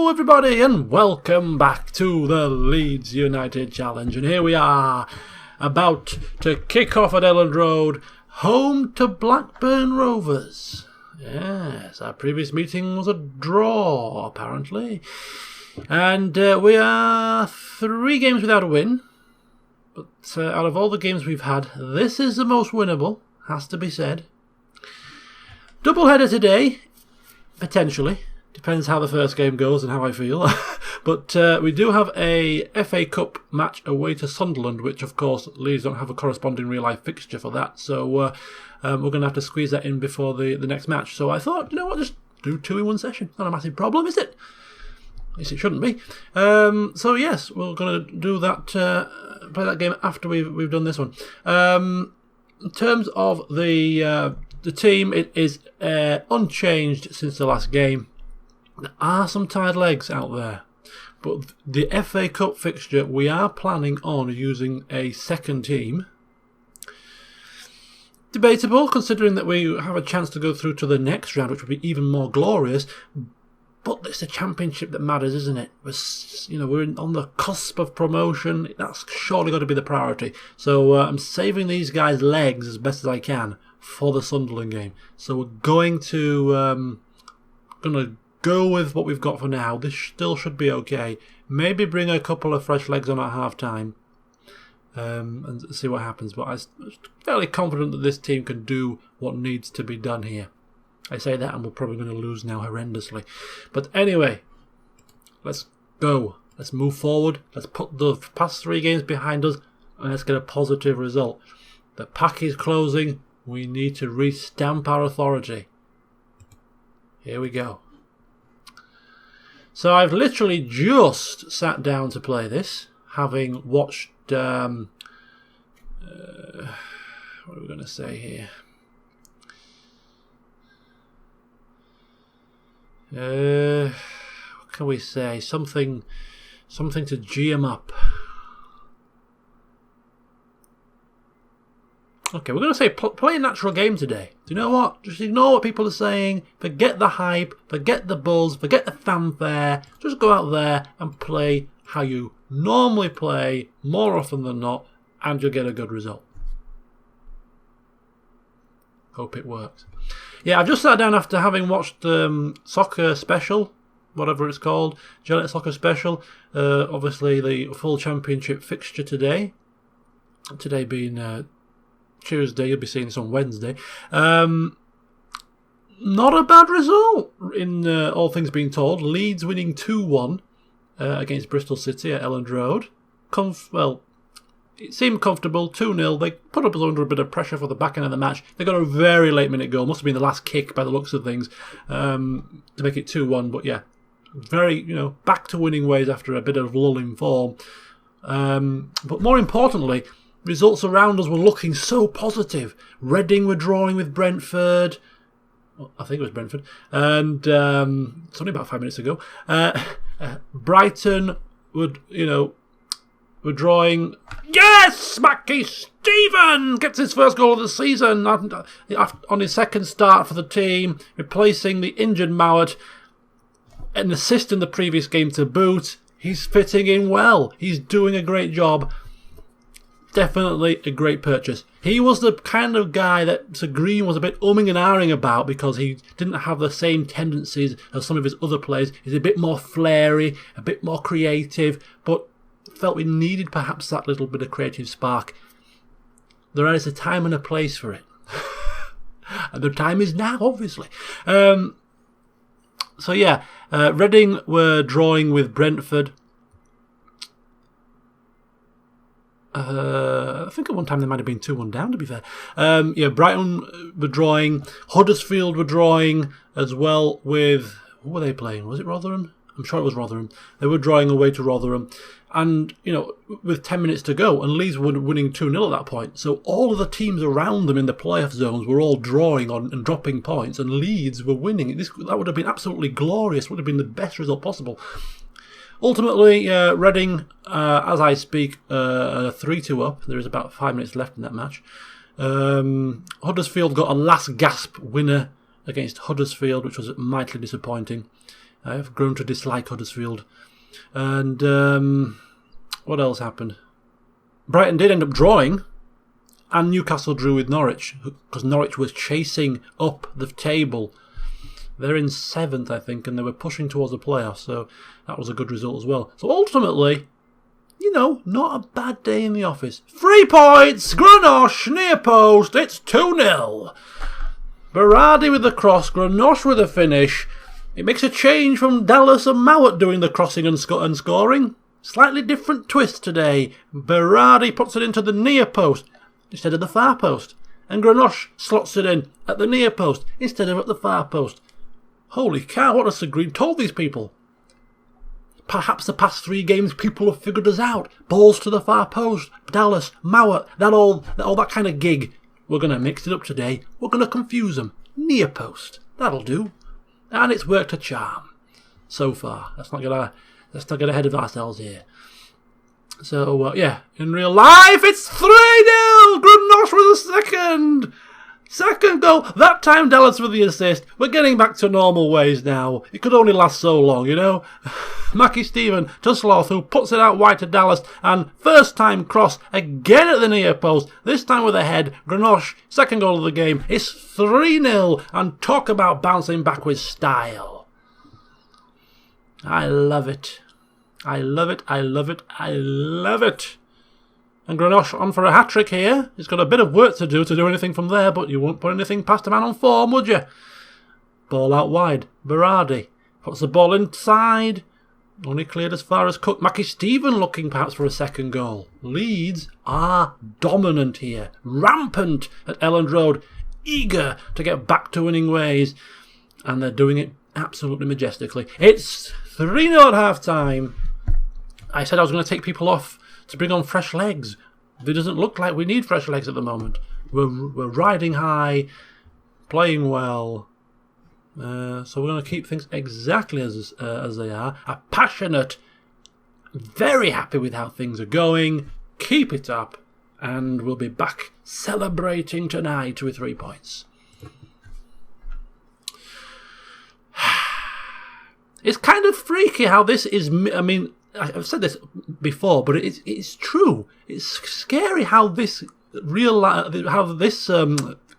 Hello everybody and welcome back to the Leeds United Challenge, and here we are about to kick off at Elland Road, home to Blackburn Rovers. Yes, our previous meeting was a draw apparently, and we are 3 games without a win, but out of all the games we've had, this is the most winnable, has to be said. Doubleheader today, potentially. Depends how the first game goes and how I feel. But we do have a FA Cup match away to Sunderland, which of course Leeds don't have a corresponding real life fixture for that. So we're going to have to squeeze that in before the next match. So I thought, you know what, just do 2 in 1 session. Not a massive problem, is it? At least it shouldn't be. So yes, we're going to do that, play that game after we've done this one. In terms of the team, it is unchanged since the last game. There are some tired legs out there, but the FA Cup fixture, we are planning on using a second team. Debatable, considering that we have a chance to go through to the next round, which would be even more glorious. But it's the championship that matters, isn't it? We're on the cusp of promotion. That's surely got to be the priority. So I'm saving these guys' legs as best as I can for the Sunderland game. So we're going to go with what we've got for now. This still should be okay. Maybe bring a couple of fresh legs on at half time and see what happens. But I'm fairly confident that this team can do what needs to be done here. I say that and we're probably going to lose now horrendously. But anyway, let's go. Let's move forward. Let's put the past 3 games behind us and let's get a positive result. The pack is closing. We need to re-stamp our authority. Here we go. So I've literally just sat down to play this, having watched, what are we going to say here? What can we say? Something to G 'em up. Okay, we're going to say play a natural game today. Do you know what? Just ignore what people are saying. Forget the hype. Forget the buzz. Forget the fanfare. Just go out there and play how you normally play more often than not, and you'll get a good result. Hope it works. Yeah, I've just sat down after having watched Soccer Special, whatever it's called, Gillette Soccer Special. Obviously, the full championship fixture today. Today being Tuesday, you'll be seeing this on Wednesday. Not a bad result, in all things being told. Leeds winning 2-1 against Bristol City at Elland Road. It seemed comfortable, 2-0. They put us under a bit of pressure for the back end of the match. They got a very late minute goal. Must have been the last kick by the looks of things to make it 2-1. But yeah, very, back to winning ways after a bit of lull in form. But more importantly, results around us were looking so positive. Reading were drawing with Brentford. Well, I think it was Brentford. And it's only about 5 minutes ago. Brighton would, were drawing. Yes! Mackie Stephen gets his first goal of the season on his second start for the team, replacing the injured Mowat. An assist in the previous game to boot. He's fitting in well. He's doing a great job. Definitely a great purchase. He was the kind of guy that Sir Green was a bit umming and ahhing about because he didn't have the same tendencies as some of his other players. He's a bit more flary, a bit more creative, but felt we needed perhaps that little bit of creative spark. There is a time and a place for it. And the time is now, obviously. So yeah, Reading were drawing with Brentford. I think at one time they might have been 2-1 down, to be fair. Brighton were drawing. Huddersfield were drawing as well with... Who were they playing? Was it Rotherham? I'm sure it was Rotherham. They were drawing away to Rotherham. And, with 10 minutes to go, and Leeds were winning 2-0 at that point. So all of the teams around them in the playoff zones were all drawing on and dropping points, and Leeds were winning. That would have been absolutely glorious. Would have been the best result possible. Ultimately, Reading, as I speak, 3-2 up. There is about 5 minutes left in that match. Huddersfield got a last gasp winner against Huddersfield, which was mightily disappointing. I have grown to dislike Huddersfield. And what else happened? Brighton did end up drawing, and Newcastle drew with Norwich, because Norwich was chasing up the table. They're in 7th, I think, and they were pushing towards the playoffs, so that was a good result as well. So ultimately, not a bad day in the office. 3 points, Greenosh, near post, it's 2-0. Berardi with the cross, Greenosh with the finish. It makes a change from Dallas and Mowat doing the crossing and scoring. Slightly different twist today. Berardi puts it into the near post instead of the far post, and Greenosh slots it in at the near post instead of at the far post. Holy cow, what has Sir Green told these people? Perhaps the past 3 games people have figured us out. Balls to the far post, Dallas, Mowat, all that kind of gig. We're going to mix it up today. We're going to confuse them. Near post. That'll do. And it's worked a charm so far. Let's not get ahead of ourselves here. So, in real life, it's 3-0! Greenosh with a second goal. That time Dallas with the assist. We're getting back to normal ways now. It could only last so long, Mackie Stephen to Sloth, who puts it out wide to Dallas, and first time cross again at the near post, this time with a head. Greenosh, second goal of the game. It's 3-0, and talk about bouncing back with style. I love it. I love it, I love it, I love it. And Greenosh on for a hat-trick here. He's got a bit of work to do anything from there, but you won't put anything past a man on form, would you? Ball out wide. Berardi puts the ball inside. Only cleared as far as Cook. Mackie Stephen looking perhaps for a second goal. Leeds are dominant here. Rampant at Elland Road. Eager to get back to winning ways. And they're doing it absolutely majestically. It's 3-0 at half-time. I said I was going to take people off to bring on fresh legs. It doesn't look like we need fresh legs at the moment. We're riding high, playing well. So we're going to keep things exactly as they are. A passionate, very happy with how things are going. Keep it up, and we'll be back celebrating tonight with 3 points. It's kind of freaky how this is. I mean, I've said this before, but it's true. It's scary how this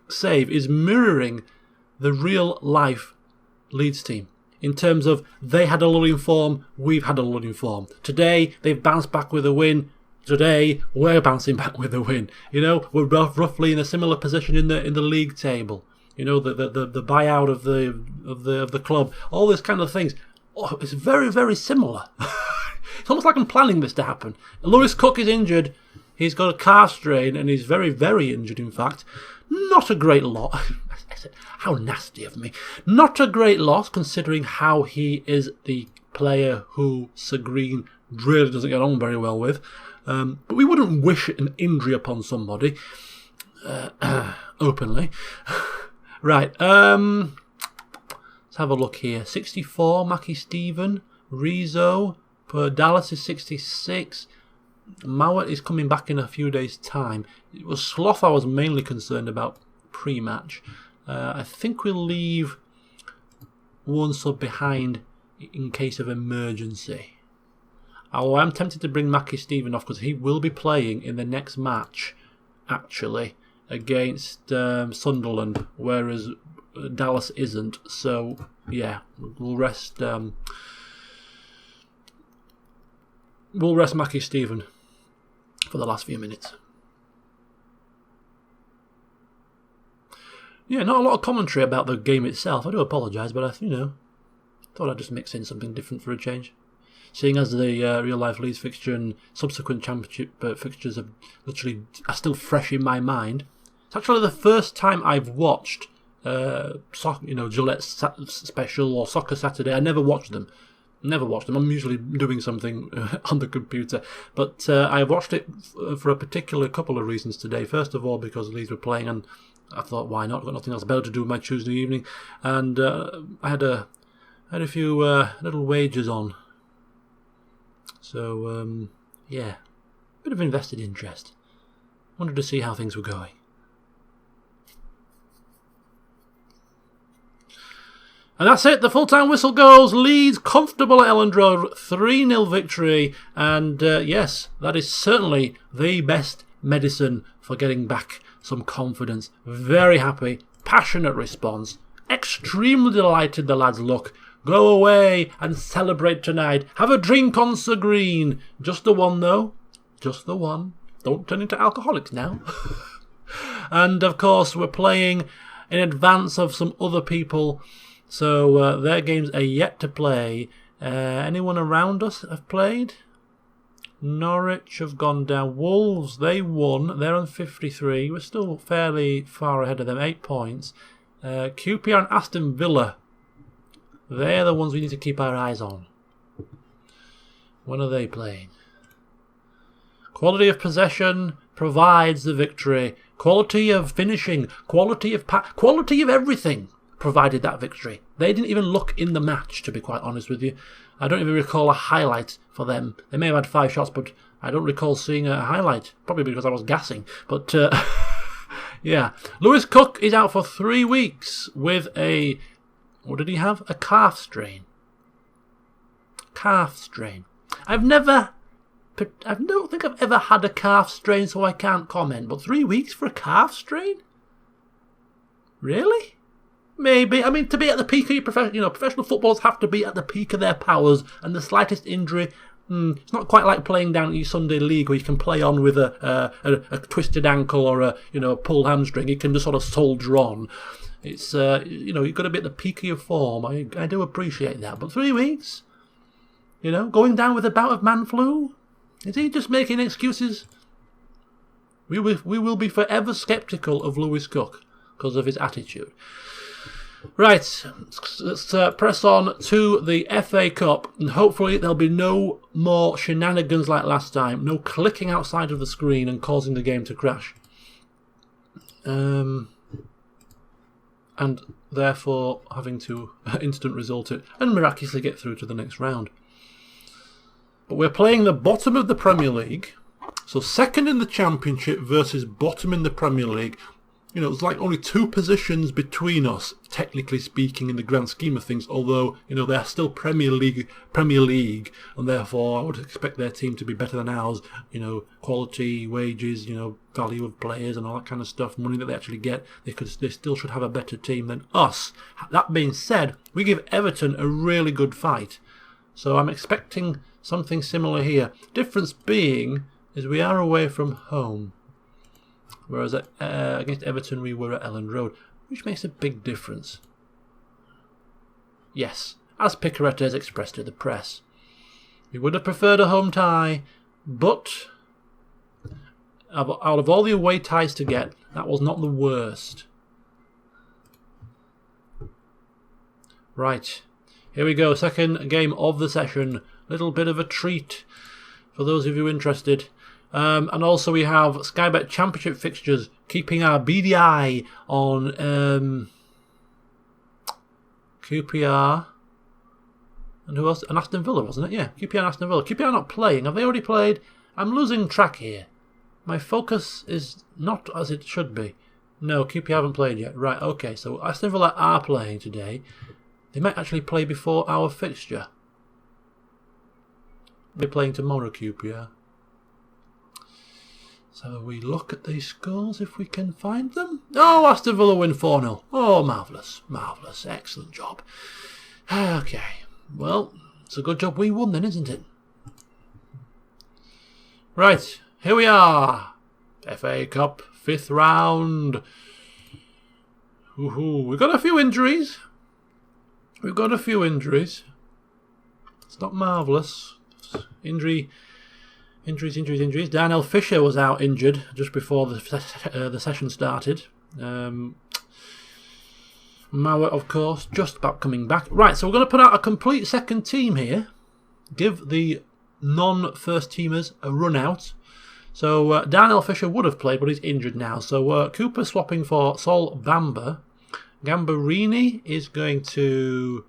save is mirroring the real life Leeds team in terms of they had a lulling form, we've had a lulling form. Today they've bounced back with a win. Today we're bouncing back with a win. We're roughly in a similar position in the league table. The buyout of the club, all these kind of things. Oh, it's very, very similar. It's almost like I'm planning this to happen. Lewis Cook is injured. He's got a calf strain, and he's very, very injured, in fact. Not a great loss. I said, how nasty of me. Not a great loss, considering how he is the player who Sir Green really doesn't get on very well with. But we wouldn't wish an injury upon somebody. Openly. Right. Let's have a look here. 64, Mackie Stephen. Rizzo. Dallas is 66. Mowat is coming back in a few days' time. It was Sloth I was mainly concerned about pre-match. I think we'll leave one sub behind in case of emergency. Oh, I'm tempted to bring Mackie Stephen off because he will be playing in the next match, actually, against Sunderland, whereas Dallas isn't. So, yeah, we'll rest... We'll rest Mackie Stephen for the last few minutes. Yeah, not a lot of commentary about the game itself. I do apologise, but I thought I'd just mix in something different for a change. Seeing as the real-life Leeds fixture and subsequent championship fixtures are still fresh in my mind. It's actually the first time I've watched Gillette Special or Soccer Saturday. I never watched them. I'm usually doing something on the computer. But I watched it for a particular couple of reasons today. First of all, because Leeds were playing, and I thought, why not? I've got nothing else better to do with my Tuesday evening. And I had a few little wagers on. So, yeah, bit of invested interest. Wanted to see how things were going. And that's it. The full-time whistle goes. Leeds comfortable at Elland Road. 3-0 victory. And yes, that is certainly the best medicine for getting back some confidence. Very happy. Passionate response. Extremely delighted the lads look. Go away and celebrate tonight. Have a drink on Sir Green. Just the one, though. Just the one. Don't turn into alcoholics now. And, of course, we're playing in advance of some other people. So their games are yet to play. Anyone around us have played? Norwich have gone down. Wolves, they won. They're on 53. We're still fairly far ahead of them. 8 points. QPR and Aston Villa. They're the ones we need to keep our eyes on. When are they playing? Quality of possession provides the victory. Quality of finishing. Quality of everything provided that victory. They didn't even look in the match, to be quite honest with you. I don't even recall a highlight for them. They may have had 5 shots, but I don't recall seeing a highlight. Probably because I was gassing. But, yeah. Lewis Cook is out for 3 weeks with a... What did he have? A calf strain. Calf strain. I don't think I've ever had a calf strain, so I can't comment. But 3 weeks for a calf strain? Really? Maybe. I mean, to be at the peak of your professional footballers have to be at the peak of their powers, and the slightest injury, it's not quite like playing down at your Sunday league where you can play on with a twisted ankle or a pulled hamstring. You can just sort of soldier on. It's you've got to be at the peak of your form. I do appreciate that, but 3 weeks, going down with a bout of man flu, is he just making excuses? We will be forever sceptical of Lewis Cook because of his attitude. Right, let's press on to the FA Cup, and hopefully there'll be no more shenanigans like last time, no clicking outside of the screen and causing the game to crash. And therefore having to instant result it and miraculously get through to the next round. But we're playing the bottom of the Premier League, so second in the Championship versus bottom in the Premier League. It's like only 2 positions between us, technically speaking, in the grand scheme of things, although, they're still Premier League, and therefore I would expect their team to be better than ours, quality, wages, value of players and all that kind of stuff, money that they actually get, they still should have a better team than us. That being said, we give Everton a really good fight, so I'm expecting something similar here. Difference being is we are away from home. Whereas against Everton we were at Elland Road, which makes a big difference. Yes, as Picaretta has expressed to the press. We would have preferred a home tie, but out of all the away ties to get, that was not the worst. Right, here we go, second game of the session. Little bit of a treat for those of you interested. And also we have Sky Bet Championship fixtures, keeping our beady eye on QPR and who else? And Aston Villa, wasn't it? Yeah, QPR and Aston Villa. QPR not playing. Have they already played? I'm losing track here. My focus is not as it should be. No, QPR haven't played yet. Right, okay, so Aston Villa are playing today. They might actually play before our fixture. They're playing tomorrow, QPR. So we look at these scores if we can find them. Oh, Aston Villa win 4-0. Oh, marvellous. Marvellous. Excellent job. Okay. Well, it's a good job we won then, isn't it? Right. Here we are. FA Cup 5th round. We've got a few injuries. It's not marvellous. Injuries. Darnell Fisher was out injured just before the session started. Mauer, of course, just about coming back. Right, so we're going to put out a complete second team here. Give the non-first teamers a run out. So Darnell Fisher would have played, but he's injured now. So Cooper swapping for Sol Bamba. Gambarini is going to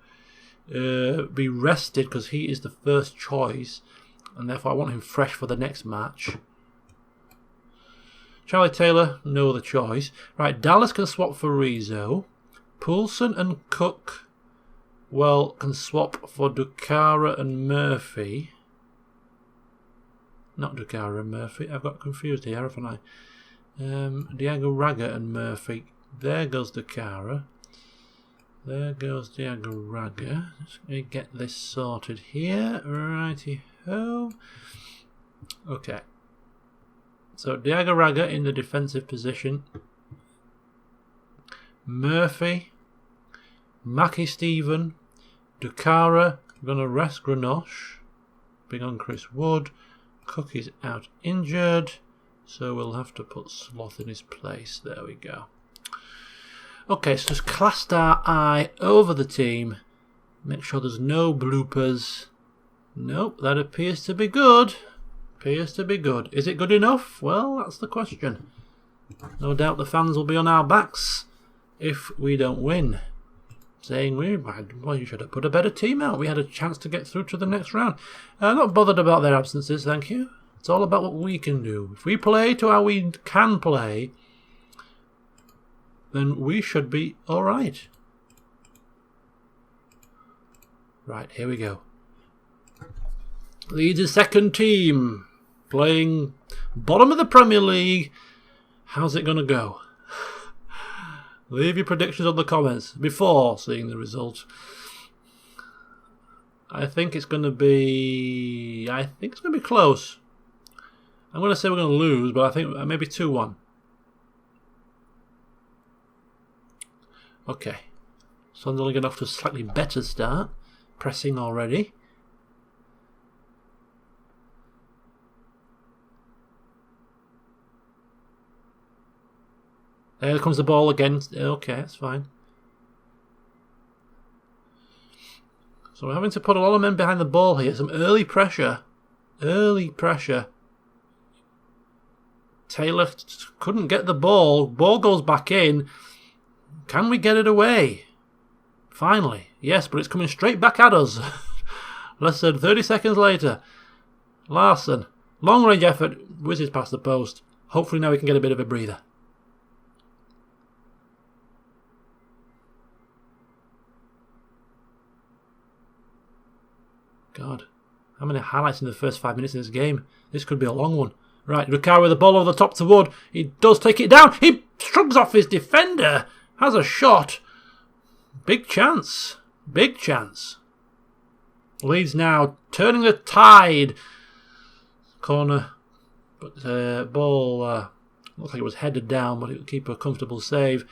be rested because he is the first choice. And therefore I want him fresh for the next match. Charlie Taylor, no other choice. Right, Dallas can swap for Rizzo. Poulsen and Cook well, can swap for Dukara and Murphy. Not Dukara and Murphy. I've got confused here, haven't I? Diago Raga and Murphy. There goes Dukara. There goes Diago Raga. Let's get this sorted here. Righty-ho. Okay. So Diago Raga in the defensive position. Murphy. Mackie Stephen. Dukara. Going to rest Greenosh. Big on Chris Wood. Cook is out injured. So we'll have to put Sloth in his place. There we go. Okay, so just cast our eye over the team. Make sure there's no bloopers. Nope, that appears to be good. Appears to be good. Is it good enough? Well, that's the question. No doubt the fans will be on our backs if we don't win. Saying, well, you should have put a better team out. We had a chance to get through to the next round. Not bothered about their absences, thank you. It's all about what we can do. If we play to how we can play, then we should be alright. Right, here we go. Leeds' second team, playing bottom of the Premier League. How's it going to go? Leave your predictions on the comments before seeing the result. I think it's going to be close. I'm going to say we're going to lose, but I think maybe 2-1. Okay. Sunderland getting off to a slightly better start. Pressing already. There comes the ball again. Okay, that's fine. So we're having to put a lot of men behind the ball here. Some early pressure. Early pressure. Taylor couldn't get the ball. Ball goes back in. Can we get it away? Finally. Yes, but it's coming straight back at us. Less than 30 seconds later. Larson. Long range effort. Whizzes past the post. Hopefully now we can get a bit of a breather. God. How many highlights in the first 5 minutes of this game? This could be a long one. Right, Ricard with the ball over the top to Wood. He does take it down. He shrugs off his defender. Has a shot. Big chance. Big chance. Leeds now turning the tide. Corner. But ball looks like it was headed down, but it will keep a comfortable save.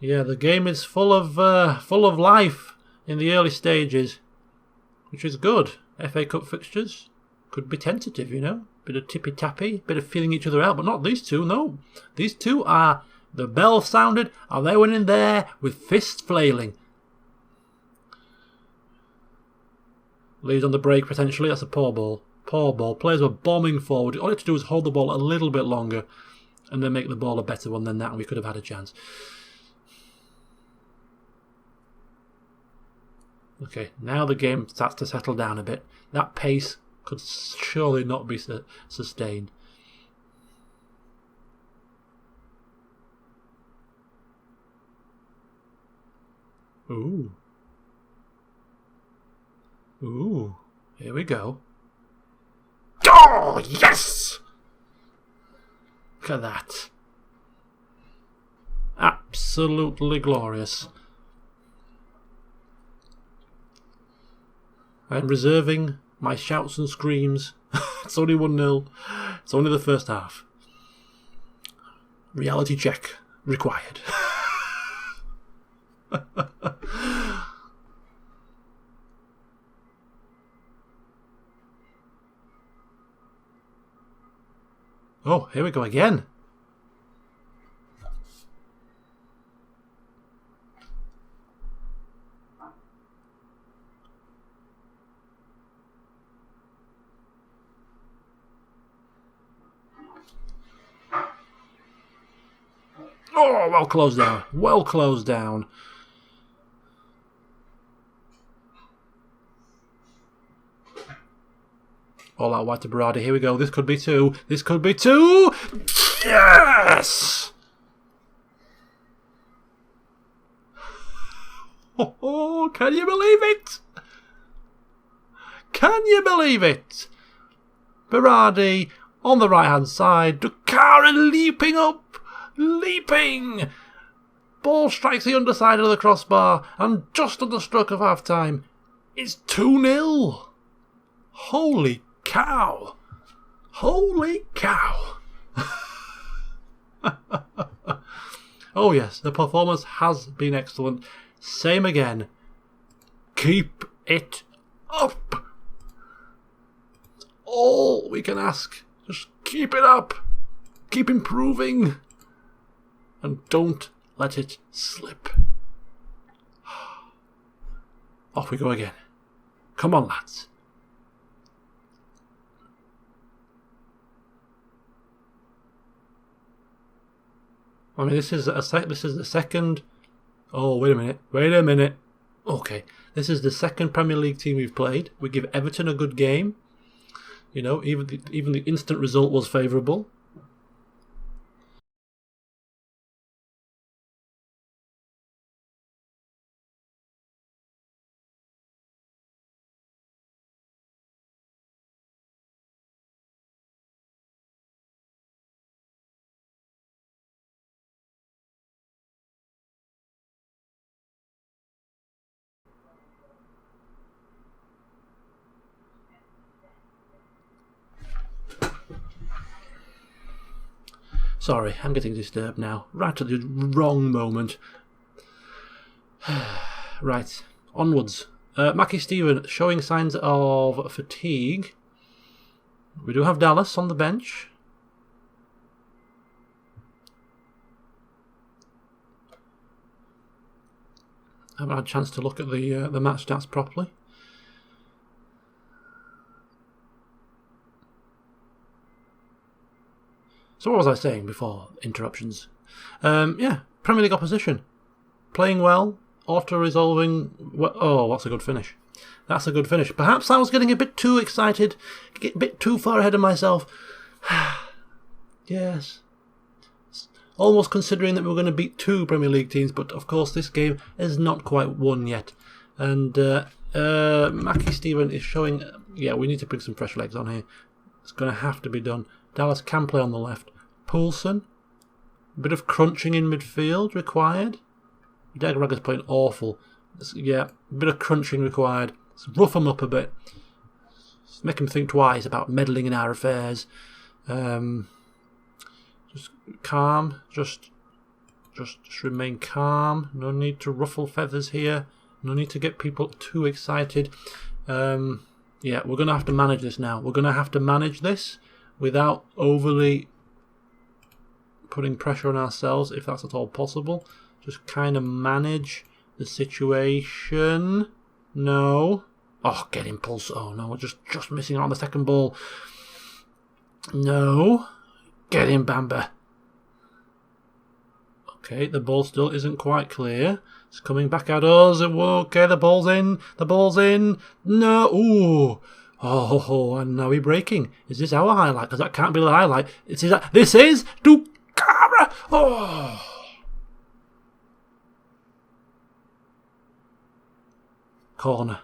Yeah, the game is full of life in the early stages, which is good. FA Cup fixtures could be tentative, you know. Bit of tippy-tappy, bit of feeling each other out, but not these two, no. These two are, the bell sounded, and they went in there with fists flailing. Leeds on the break, potentially. That's a poor ball. Poor ball. Players were bombing forward. All you had to do was hold the ball a little bit longer and then make the ball a better one than that, and we could have had a chance. Okay, now the game starts to settle down a bit. That pace could surely not be sustained. Ooh. Ooh. Here we go. Oh, yes! Look at that. Absolutely glorious. I'm reserving my shouts and screams. It's only 1-0. It's only the first half. Reality check required. Oh, here we go again. Oh, well closed down. Well closed down. All out wide to Berardi. Here we go. This could be 2. This could be 2. Yes! Oh, can you believe it? Can you believe it? Berardi on the right-hand side. Dukara leaping up. Leaping. Ball strikes the underside of the crossbar. And just at the stroke of half-time, it's 2-0. Holy cow. Holy cow. Oh yes, the performance has been excellent. Same again. Keep it up. That's all we can ask. Just keep it up. Keep improving. And don't let it slip. Off we go again. Come on, lads. I mean, this is the second. Oh, wait a minute. Okay, this is the second Premier League team we've played. We give Everton a good game. You know, even the instant result was favourable. Sorry, I'm getting disturbed now. Right at the wrong moment. Right, onwards. Mackie Stephen showing signs of fatigue. We do have Dallas on the bench. I haven't had a chance to look at the match stats properly. So what was I saying before interruptions? Yeah, Premier League opposition. Playing well, auto-resolving. Oh, that's a good finish. That's a good finish. Perhaps I was getting a bit too excited, a bit too far ahead of myself. Yes. Almost considering that we were going to beat 2 Premier League teams, but of course this game is not quite won yet. And Mackie Stephen is showing... Yeah, we need to bring some fresh legs on here. It's going to have to be done. Dallas can play on the left. Poulsen. A bit of crunching in midfield required. Degragger's playing awful. Yeah, a bit of crunching required. Let's rough him up a bit. Let's make him think twice about meddling in our affairs. Just calm. Just remain calm. No need to ruffle feathers here. No need to get people too excited. Yeah, we're going to have to manage this now. We're going to have to manage this without overly putting pressure on ourselves, if that's at all possible. Just kind of manage the situation. No. Oh, get impulse. Oh, no, we're just missing out on the second ball. No. Get in, Bamba. Okay, the ball still isn't quite clear. It's coming back at us. Okay, the ball's in. The ball's in. No. Ooh. Oh, and now we're breaking. Is this our highlight? Because that can't be the highlight. This is Dukara. Oh. Corner.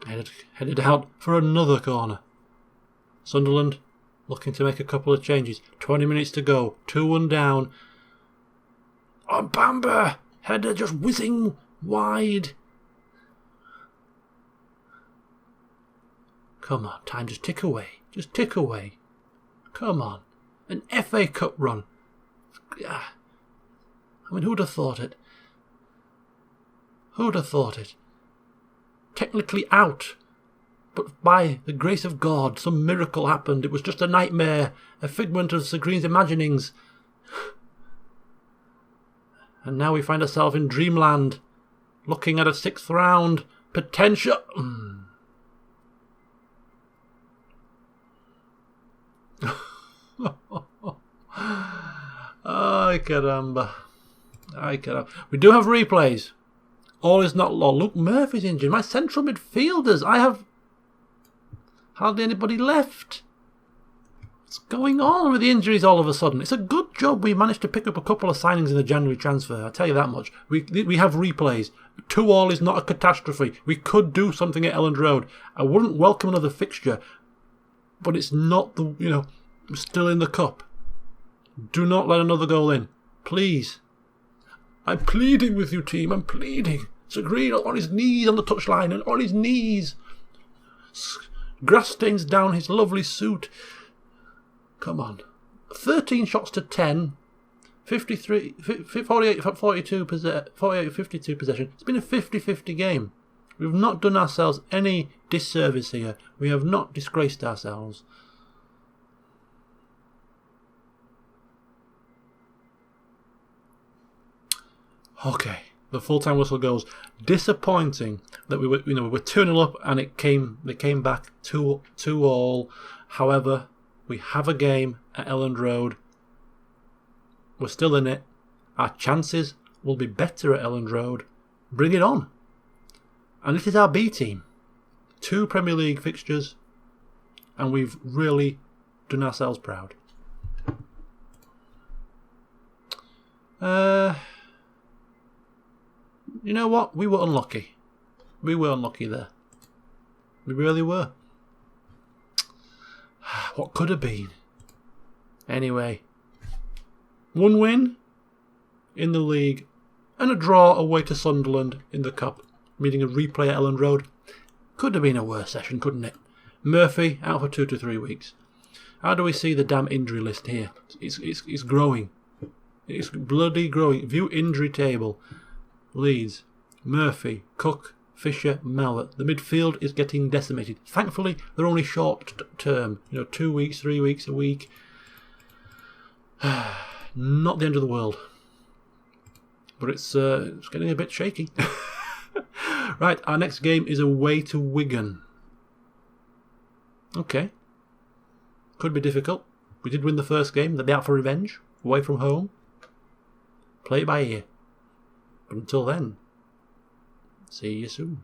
Headed out for another corner. Sunderland looking to make a couple of changes. 20 minutes to go. 2-1 down. Oh, Bamba. Header just whizzing wide. Come on, time, just tick away. Just tick away. Come on. An FA Cup run. I mean, who'd have thought it? Who'd have thought it? Technically out. But by the grace of God, some miracle happened. It was just a nightmare. A figment of Sir Green's imaginings. And now we find ourselves in dreamland. Looking at a 6th round. Potential... Ay caramba. Ay caramba. We do have replays. All is not lost. Luke Murphy's injured. My central midfielders. I have hardly anybody left. What's going on with the injuries all of a sudden? It's a good job we managed to pick up a couple of signings in the January transfer, I'll tell you that much. We have replays. 2-2 is not a catastrophe. We could do something at Elland Road. I wouldn't welcome another fixture, but it's not the, we're still in the cup. Do not let another goal in. Please. I'm pleading with you, team. I'm pleading. Sir Green on his knees on the touchline and on his knees. Grass stains down his lovely suit. Come on. 13 shots to 10. 52 possession. It's been a 50-50 game. We've not done ourselves any disservice here. We have not disgraced ourselves. Okay, the full-time whistle goes. Disappointing that we were 2-0 up and they came back 2-2. However, we have a game at Elland Road. We're still in it. Our chances will be better at Elland Road. Bring it on. And it is our B team. 2 Premier League fixtures, and we've really done ourselves proud. You know what? We were unlucky. We were unlucky there. We really were. What could have been? Anyway, 1 win in the league and a draw away to Sunderland in the cup, meeting a replay at Elland Road. Could have been a worse session, couldn't it? Murphy out for 2 to 3 weeks. How do we see the damn injury list here? It's growing. It's bloody growing. View injury table. Leeds, Murphy, Cook, Fisher, Mallet. The midfield is getting decimated. Thankfully, they're only short term. 2 weeks, 3 weeks, a week. Not the end of the world. But it's getting a bit shaky. Right, our next game is away to Wigan. Okay. Could be difficult. We did win the first game. They'll be out for revenge. Away from home. Play it by ear. But until then, see you soon.